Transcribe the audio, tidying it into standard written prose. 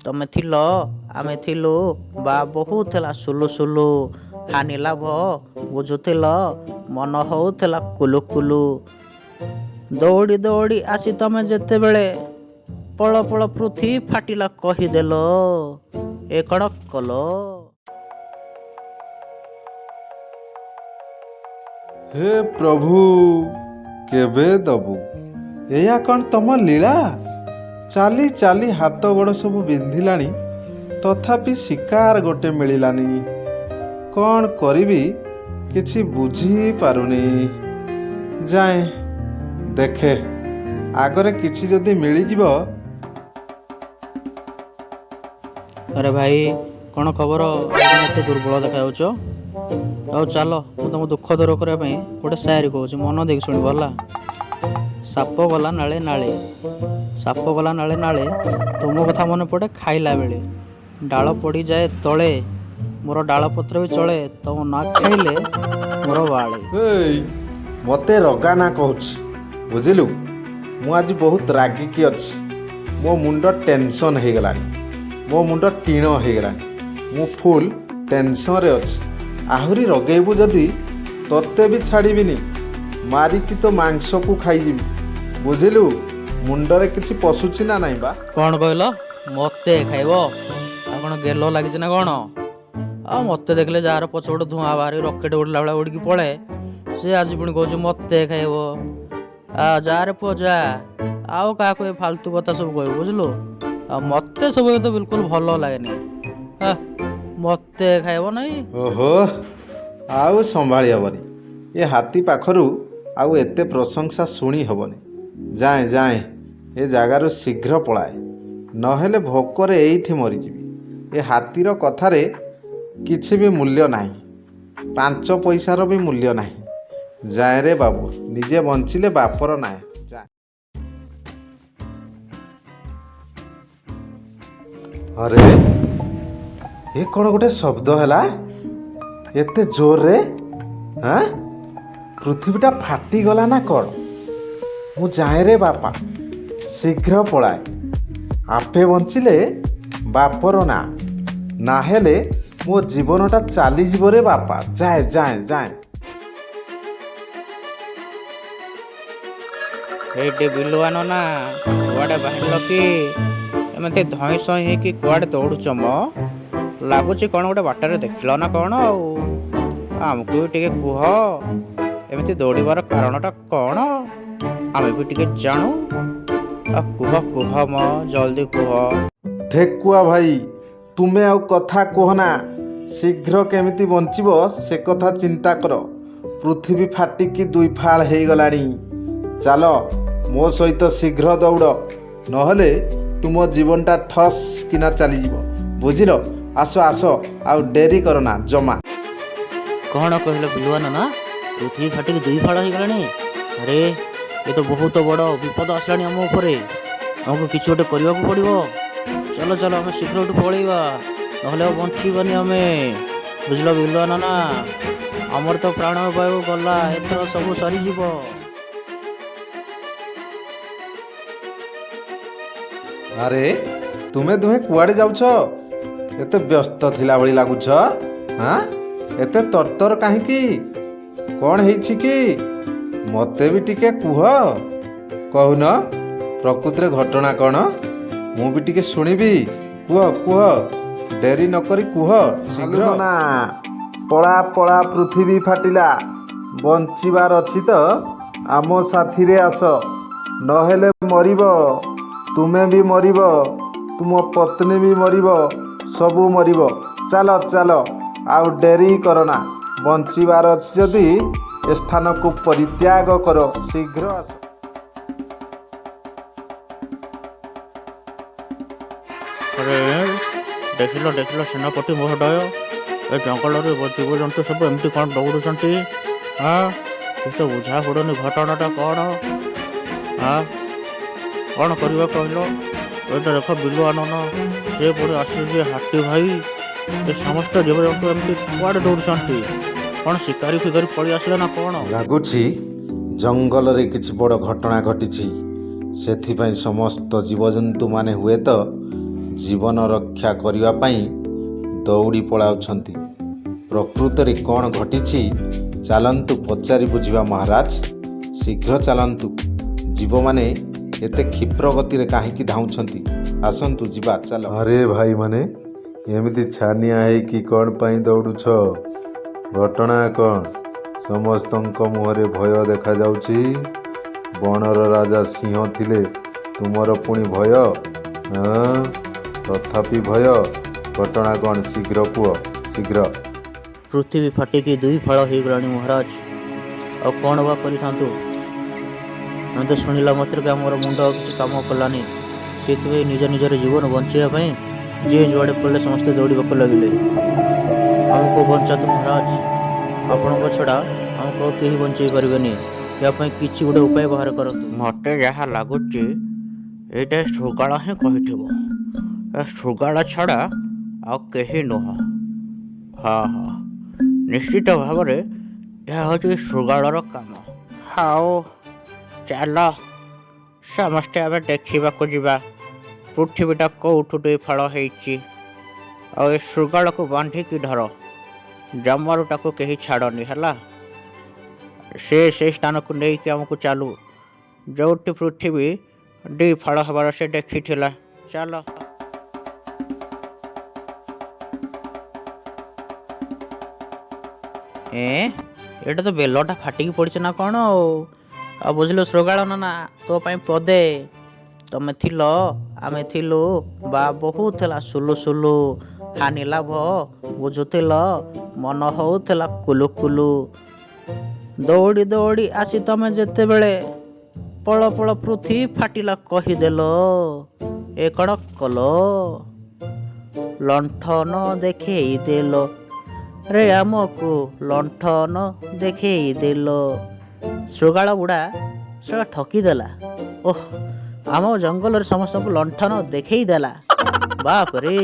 ତମେ ଥିଲ ଆମେ ଥିଲୁ ବା ବହୁତ ଥିଲା ସୁଲୁ ସୁଲୁ ହାନି ଲାଭ ବୁଝୁଥିଲ ମନ ହଉଥିଲା କୁଲୁ କୁଲୁ। ଦୌଡ଼ି ଦୌଡ଼ି ଆସି ତମେ ଯେତେବେଳେ ପଳ ପଳ ପୃଥି ଫାଟିଲା କହିଦେଲ ଏ କଣ କଲ। ହେ ପ୍ରଭୁ କେବେ ଦବୁ? ଏଇଆ କ'ଣ ତମ ଲୀଳା? ଚାଲି ଚାଲି ହାତ ଗୋଡ଼ ସବୁ ବିନ୍ଧିଲାଣି, ତଥାପି ଶିକାର ଗୋଟେ ମିଳିଲାନି। କ'ଣ କରିବି କିଛି ବୁଝି ପାରୁନି। ଯାଏଁ ଦେଖେ ଆଗରେ କିଛି ଯଦି ମିଳିଯିବ। ଆରେ ଭାଇ କ'ଣ ଖବର? ଏତେ ଦୁର୍ବଳ ଦେଖାଯାଉଛ। ଆଉ ଚାଲ ମୁଁ ତମ ଦୁଃଖ ଦୂର କରିବା ପାଇଁ ଗୋଟେ ସାୟରୀ କହୁଛି, ମନ ଦେଇକି ଶୁଣିବ ହେଲା। ସାପ ଗଲା ନାଳେ ନାଳେ, ସାପ ଗଲା ନାଳେ ନାଳେ, ତୁମ କଥା ମନେ ପଡ଼େ ଖାଇଲା ବେଳେ। ଡାଳ ପଡ଼ିଯାଏ ତଳେ, ମୋର ଡାଳ ପତ୍ର ବି ଚଳେ, ତମ ନା ଖାଇଲେ ମୋର ବାଳେ। ଏଇ ମୋତେ ରଗାନା କହୁଛି, ବୁଝିଲୁ? ମୁଁ ଆଜି ବହୁତ ରାଗିକି ଅଛି। ମୋ ମୁଣ୍ଡ ଟେନସନ୍ ହେଇଗଲାଣି, ମୋ ମୁଣ୍ଡ ଟିଣ ହେଇଗଲାଣି। ମୁଁ ଫୁଲ୍ ଟେନସନ୍ରେ ଅଛି। ଆହୁରି ରଗେଇବୁ ଯଦି ତତେ ବି ଛାଡ଼ିବିନି, ମାରିକି ତ ମାଂସକୁ ଖାଇଯିବି, ବୁଝିଲୁ? ମୁଣ୍ଡରେ କିଛି ପଶୁଛି ନା ନାଇଁ ବା? କ'ଣ କହିଲ? ମୋତେ ଖାଇବ? ଆଉ କ'ଣ ଗେଲ ଲାଗିଛି ନା କ'ଣ? ଆଉ ମୋତେ ଦେଖିଲେ ଯାହାର ପଛପଟେ ଧୂଆଁ ବାହାରି ରକେଟ୍ ଉଡ଼ିଲା ଭଳିଆ ଉଡ଼ିକି ପଳାଏ, ସେ ଆଜି ପୁଣି କହୁଛି ମୋତେ ଖାଇବ। ଯାରେ ପୁଅ ଯା, ଆଉ କାହାକୁ ଏ ଫାଲତୁ କଥା ସବୁ କହିବୁ, ବୁଝିଲୁ? ଆଉ ମୋତେ ସବୁ ତ ବିଲକୁଲ ଭଲ ଲାଗେନି। ମୋତେ ଖାଇବ ନାହିଁ। ଓହୋ, ଆଉ ସମ୍ଭାଳି ହେବନି। ଏ ହାତୀ ପାଖରୁ ଆଉ ଏତେ ପ୍ରଶଂସା ଶୁଣି ହେବନି। ଯାଏଁ ଯାଏଁ ଏ ଜାଗାରୁ ଶୀଘ୍ର ପଳାଏ, ନହେଲେ ଭୋକରେ ଏଇଠି ମରିଯିବି। ଏ ହାତୀର କଥାରେ କିଛି ବି ମୂଲ୍ୟ ନାହିଁ, 5 ପଇସାର ବି ମୂଲ୍ୟ ନାହିଁ। ଯାଏଁ ରେ ବାବୁ, ନିଜେ ବଞ୍ଚିଲେ ବାପର ନାହିଁ। ଯାଏଁ। ଆରେ ଏ କ'ଣ ଗୋଟେ ଶବ୍ଦ ହେଲା ଏତେ ଜୋରରେ? ପୃଥିବୀଟା ଫାଟିଗଲା ନା କ'ଣ? ମୁଁ ଯାଏଁ ରେ ବାପା, ଶୀଘ୍ର ପଳାଏ। ଆପେ ବଞ୍ଚିଲେ ବାପର ନାଁ, ନା ହେଲେ ମୋ ଜୀବନଟା ଚାଲିଯିବ ରେ ବାପା। ଯାଏଁ ଯାଏଁ ଯାଏଁ। ଏଇଠି ବିଲୁଆ ନନା, କୁଆଡ଼େ ବାହାରିଲ କି? ଏମିତି ଧଇଁ ସଇଁ ହେଇକି କୁଆଡ଼େ ଦୌଡ଼ୁଛ ମ? ଲାଗୁଛି କ'ଣ ଗୋଟେ ବାଟରେ ଦେଖିଲ ନା କ'ଣ? ଆଉ ଆମକୁ ବି ଟିକେ କୁହ, ଏମିତି ଦୌଡ଼ିବାର କାରଣଟା କ'ଣ? ଆମେ ବି ଟିକେ ଜାଣୁ। ଆଉ କୁହ କୁହ ମ, ଜଲ୍ଦି କୁହ। ଠେକୁଆ ଭାଇ, ତୁମେ ଆଉ କଥା କୁହନା। ଶୀଘ୍ର କେମିତି ବଞ୍ଚିବ ସେ କଥା ଚିନ୍ତା କର। ପୃଥିବୀ ଫାଟିକି 2 ଫାଳ ହେଇଗଲାଣି। ଚାଲ ମୋ ସହିତ ଶୀଘ୍ର ଦୌଡ଼, ନହେଲେ ତୁମ ଜୀବନଟା ଠସ୍ କିନା ଚାଲିଯିବ, ବୁଝିଲ? ଆସ ଆସ, ଆଉ ଡେରି କରନା ଜମା। କ'ଣ କହିଲ ବିଲୁଆ ନନା? ପୃଥିବୀ ଫାଟିକି 2 ଫାଳ ହେଇଗଲାଣି? ଆରେ ଏ ତ ବହୁତ ବଡ଼ ବିପଦ ଆସିଲାଣି ଆମ ଉପରେ। ଆମକୁ କିଛି ଗୋଟେ କରିବାକୁ ପଡ଼ିବ। ଚାଲ ଚାଲ ଆମେ ଶୀଘ୍ର ଏଠୁ ପଳେଇବା, ନହେଲେ ଆଉ ବଞ୍ଚିବାନି ଆମେ, ବୁଝିଲ ବିଲୁଆ ନନା? ଆମର ତ ପ୍ରାଣବାୟୁ ଗଲା, ଏଥର ସବୁ ସରିଯିବ। ଆରେ ତୁମେ ଦୁହେଁ କୁଆଡ଼େ ଯାଉଛ? ଏତେ ବ୍ୟସ୍ତ ଥିଲା ଭଳି ଲାଗୁଛ। ଏତେ ତରତର କାହିଁକି? କ'ଣ ହେଇଛି କି? ମୋତେ ବି ଟିକେ କୁହ। କହୁନ, ପ୍ରକୃତିରେ ଘଟଣା କ'ଣ? ମୁଁ ବି ଟିକେ ଶୁଣିବି। କୁହ କୁହ, ଡେରି ନକରି କୁହ ଶୀଘ୍ର। ନା, ପଳା ପଳା, ପୃଥିବୀ ଫାଟିଲା। ବଞ୍ଚିବାର ଅଛି ତ ଆମ ସାଥିରେ ଆସ, ନହେଲେ ମରିବ। ତୁମେ ବି ମରିବ, ତୁମ ପତ୍ନୀ ବି ମରିବ, ସବୁ ମରିବ। ଚାଲ ଚାଲ, ଆଉ ଡେରି କରନା। ବଞ୍ଚିବାର ଅଛି ଯଦି ଏ ସ୍ଥାନକୁ ପରିତ୍ୟାଗ କର, ଶୀଘ୍ର ଆସ। ଆରେ ଦେଖିଲ ଦେଖିଲ ସେନାପତି ମହୋଦୟ, ଏ ଜଙ୍ଗଲରେ ଜୀବଜନ୍ତୁ ସବୁ ଏମିତି କ'ଣ ଦୌଡ଼ୁଛନ୍ତି? କିଛି ତ ବୁଝା ପଡ଼ୁନି ଘଟଣାଟା କ'ଣ? କ'ଣ କରିବା କହିଲ? ଏଇଟା ଦେଖ ବିଲୁଆ ନନା, ସେ ପୁଣି ଆସିଛି ହାତୀ ଭାଇ, ଏ ସମସ୍ତ ଜୀବଜନ୍ତୁ ଏମିତି କୁଆଡ଼େ ଦୌଡ଼ୁଛନ୍ତି? କ'ଣ ଶିକାରୀ ଫିକାରୀ ପଳେଇ ଆସିଲେ ନା କ'ଣ? ଲାଗୁଛି ଜଙ୍ଗଲରେ କିଛି ବଡ଼ ଘଟଣା ଘଟିଛି। ସେଥିପାଇଁ ସମସ୍ତ ଜୀବଜନ୍ତୁମାନେ ହୁଏତ ଜୀବନ ରକ୍ଷା କରିବା ପାଇଁ ଦୌଡ଼ି ପଳାଉଛନ୍ତି। ପ୍ରକୃତରେ କ'ଣ ଘଟିଛି ଚାଲନ୍ତୁ ପଚାରି ବୁଝିବା ମହାରାଜ। ଶୀଘ୍ର ଚାଲନ୍ତୁ। ଜୀବମାନେ ଏତେ କ୍ଷିପ୍ର ଗତିରେ କାହିଁକି ଧାଉଁଛନ୍ତି? ଆସନ୍ତୁ ଯିବା, ଚାଲ। ଆରେ ଭାଇମାନେ, ଏମିତି ଛାନିଆ ହେଇକି କ'ଣ ପାଇଁ ଦୌଡ଼ୁଛ? ଘଟଣା କ'ଣ? ସମସ୍ତଙ୍କ ମୁହଁରେ ଭୟ ଦେଖାଯାଉଛି। ବଣର ରାଜା ସିଂହ ଥିଲେ, ତୁମର ପୁଣି ଭୟ? ହଁ, ତଥାପି ଭୟ। ଘଟଣା କ'ଣ ଶୀଘ୍ର କୁହ, ଶୀଘ୍ର। ପୃଥିବୀ ଫାଟିକି ଦୁଇ ଫାଳ ହେଇଗଲାଣି ମହାରାଜ। ଆଉ କ'ଣ ବା କରିଥାନ୍ତୁ? ଆମେ ତ ଶୁଣିଲା ମାତ୍ରକେ ଆମର ମୁଣ୍ଡ ଆଉ କିଛି କାମ କଲାନି। ସେଥିପାଇଁ ନିଜ ନିଜର ଜୀବନ ବଞ୍ଚାଇବା ପାଇଁ ଯିଏ ଯୁଆଡ଼େ ପଡ଼ିଲେ ସମସ୍ତେ ଦୌଡ଼ିବାକୁ ଲାଗିଲେ। ଆମକୁ ବଞ୍ଚାନ୍ତୁ ମହାରାଜ। ଆପଣଙ୍କ ଛଡ଼ା ଆମକୁ ଆଉ କେହି ବଞ୍ଚାଇ ପାରିବେନି। ଏହା ପାଇଁ କିଛି ଗୋଟେ ଉପାୟ ବାହାର କରନ୍ତୁ। ମୋତେ ଯାହା ଲାଗୁଛି ଏଇଟା ଶୃଗାଳ ହିଁ କହିଥିବ। ଏ ଶୃଗାଳ ଛଡ଼ା ଆଉ କେହି ନୁହଁ। ହଁ ହଁ, ନିଶ୍ଚିତ ଭାବରେ ଏହା ହେଉଛି ଶୃଗାଳର କାମ। ହଉ ଚାଲ ସମସ୍ତେ ଆମେ ଦେଖିବାକୁ ଯିବା ପୃଥିବୀଟା କେଉଁଠୁ ଦୁଇ ଫାଳ ହେଇଛି। ଆଉ ଏ ଶୃଗାଳକୁ ବାନ୍ଧିକି ଧର, ଜମାରୁ ତାକୁ କେହି ଛାଡ଼ନି ହେଲା। ସେ ସ୍ଥାନକୁ ନେଇକି ଆମକୁ ଚାଲୁ ଯେଉଁଠି ପୃଥିବୀ ଦୁଇ ଫାଳ ହେବାର ସେ ଦେଖିଥିଲା। ଚାଲ। ଏଇଟା ତ ବେଲଟା ଫାଟିକି ପଡ଼ିଛି ନା କ'ଣ? ଆଉ ବୁଝିଲୁ ଶୃଗାଳ ନା ତୋ ପାଇଁ ପଦେ। ତମେ ଥିଲ, ଆମେ ଥିଲୁ, ବା ବହୁତ ଥିଲା ସୁଲୁ ସୁଲୁ। ହାନି ଲାଭ ବୁଝୁଥିଲ, ମନ ହଉଥିଲା କୁଲୁ କୁଲୁ। ଦୌଡ଼ି ଦୌଡ଼ି ଆସି ତମେ ଯେତେବେଳେ ପଳ ପଳ ପୃଥିବୀ ଫାଟିଲା କହିଦେଲ। ଏ କ'ଣ କଲ? ଲଣ୍ଠନ ଦେଖେଇ ଦେଲ ରେ ଆମକୁ, ଲଣ୍ଠନ ଦେଖେଇ ଦେଲ। ଶୃଗାଳ ବୁଢ଼ା ସେ ଠକିଦେଲା। ଓହ, ଆମ ଜଙ୍ଗଲରେ ସମସ୍ତଙ୍କୁ ଲଣ୍ଠନ ଦେଖେଇ ଦେଲା। ବାପରେ।